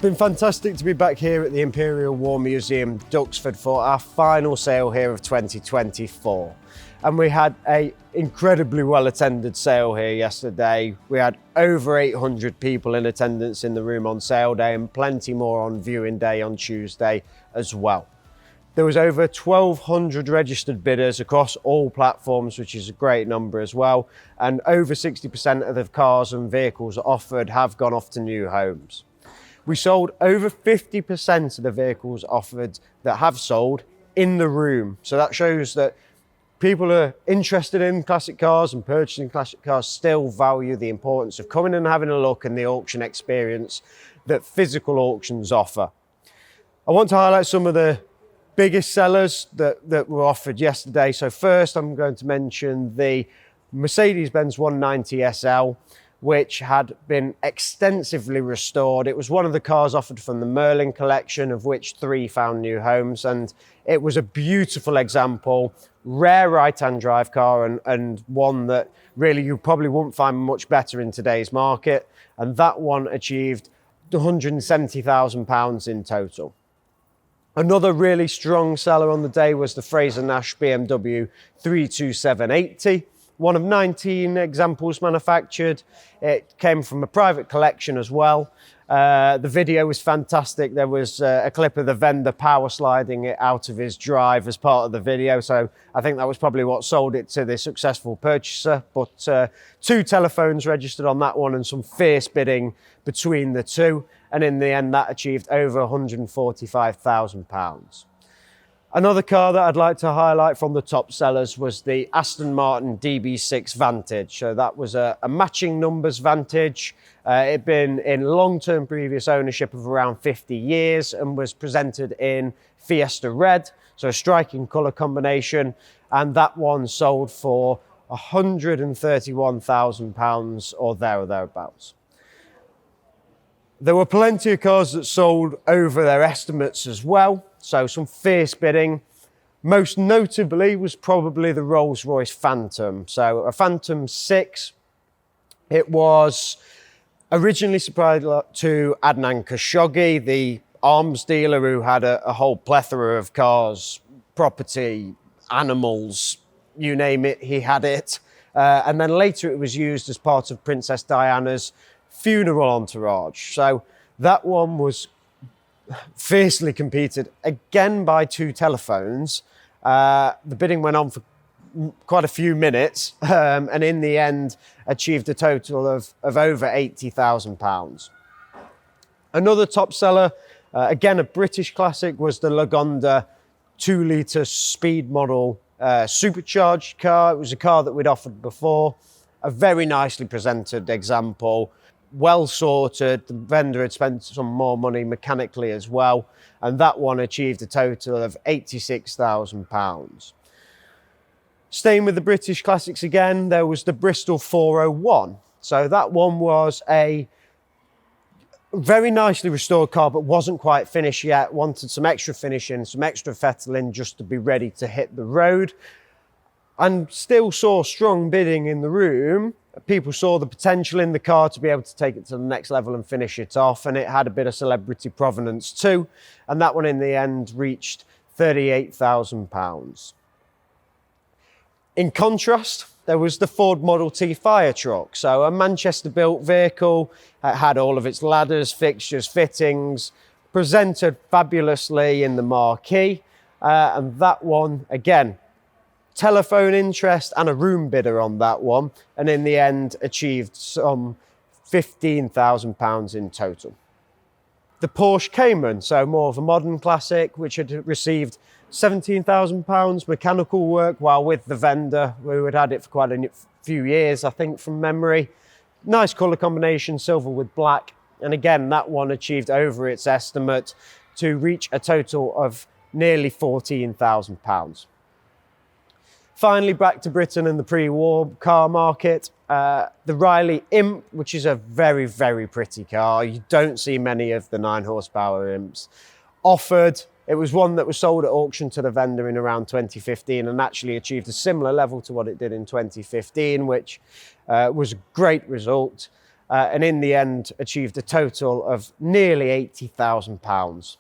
been fantastic to be back here at the Imperial War Museum, Duxford, for our final sale here of 2024. And we had an incredibly well attended sale here yesterday. We had over 800 people in attendance in the room on sale day and plenty more on viewing day on Tuesday as well. There was over 1,200 registered bidders across all platforms, which is a great number as well. And over 60% of the cars and vehicles offered have gone off to new homes. We sold over 50% of the vehicles offered that have sold in the room. So that shows that people are interested in classic cars and purchasing classic cars still value the importance of coming and having a look and the auction experience that physical auctions offer. I want to highlight some of the biggest sellers that were offered yesterday. So first I'm going to mention the Mercedes-Benz 190 SL, which had been extensively restored. It was one of the cars offered from the Merlin collection, of which 3 found new homes, and it was a beautiful example, rare right-hand drive car, and one that really you probably wouldn't find much better in today's market, and that one achieved £170,000 in total. Another really strong seller on the day was the Fraser Nash BMW 32780. One of 19 examples manufactured. It came from a private collection as well. The video was fantastic. There was a clip of the vendor power sliding it out of his drive as part of the video. So I think that was probably what sold it to the successful purchaser. But 2 telephones registered on that one and some fierce bidding between the two. And in the end, that achieved over £145,000. Another car that I'd like to highlight from the top sellers was the Aston Martin DB6 Vantage. So that was a matching numbers Vantage. It'd been in long-term previous ownership of around 50 years and was presented in Fiesta Red, so a striking colour combination. And that one sold for £131,000 or thereabouts. There were plenty of cars that sold over their estimates as well. So some fierce bidding. Most notably was probably the Rolls-Royce Phantom. So a Phantom 6. It was originally supplied to Adnan Khashoggi, the arms dealer who had a whole plethora of cars, property, animals, you name it, he had it. And then later it was used as part of Princess Diana's funeral entourage. So that one was fiercely competed again by 2 telephones. The bidding went on for quite a few minutes and in the end achieved a total of over £80,000. Another top seller, again a British classic, was the Lagonda 2-litre speed model supercharged car. It was a car that we'd offered before, a very nicely presented example. Well sorted, the vendor had spent some more money mechanically as well, and that one achieved a total of £86,000. Staying with the British classics again, there was the Bristol 401. So that one was a very nicely restored car, but wasn't quite finished yet, wanted some extra finishing, some extra fettling just to be ready to hit the road, and still saw strong bidding in the room. People saw the potential in the car to be able to take it to the next level and finish it off, and it had a bit of celebrity provenance too, and that one in the end reached £38,000. In contrast, there was the Ford Model T fire truck, so a Manchester-built vehicle. It had all of its ladders, fixtures, fittings, presented fabulously in the marquee, and that one, again, telephone interest and a room bidder on that one, and in the end achieved some £15,000 in total. The Porsche Cayman, so more of a modern classic, which had received £17,000 mechanical work while with the vendor, who had had it for quite a few years, I think, from memory. Nice colour combination, silver with black, and again that one achieved over its estimate to reach a total of nearly £14,000. Finally, back to Britain and the pre-war car market. The Riley Imp, which is a very, very pretty car. You don't see many of the 9 horsepower Imps offered. It was one that was sold at auction to the vendor in around 2015 and actually achieved a similar level to what it did in 2015, which was a great result. and in the end achieved a total of nearly £80,000.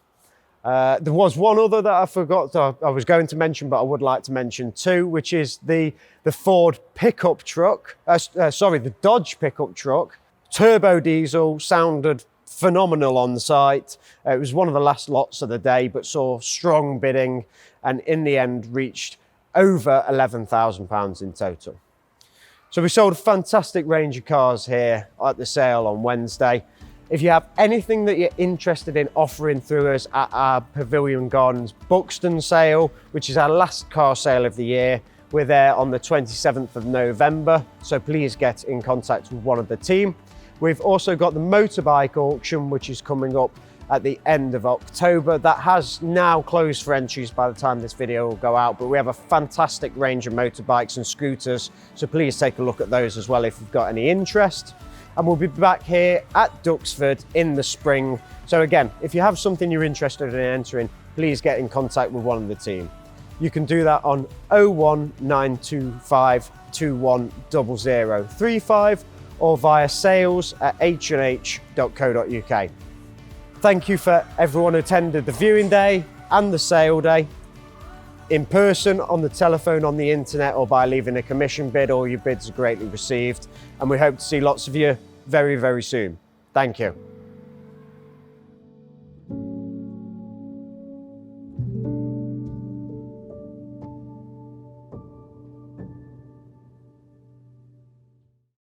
There was one other that I forgot, I was going to mention, but I would like to mention too, which is the Ford pickup truck, the Dodge pickup truck. Turbo diesel, sounded phenomenal on the site. It was one of the last lots of the day, but saw strong bidding and in the end reached over £11,000 in total. So we sold a fantastic range of cars here at the sale on Wednesday. If you have anything that you're interested in offering through us at our Pavilion Gardens Buxton sale, which is our last car sale of the year, we're there on the 27th of November, so please get in contact with one of the team. We've also got the motorbike auction, which is coming up at the end of October. That has now closed for entries by the time this video will go out, but we have a fantastic range of motorbikes and scooters, so please take a look at those as well if you've got any interest. And we'll be back here at Duxford in the spring. So again, if you have something you're interested in entering, please get in contact with one of the team. You can do that on 01925 210035 or via sales@h&h.co.uk. Thank you for everyone who attended the viewing day and the sale day. In person, on the telephone, on the internet, or by leaving a commission bid, all your bids are greatly received. And we hope to see lots of you very, very soon. Thank you.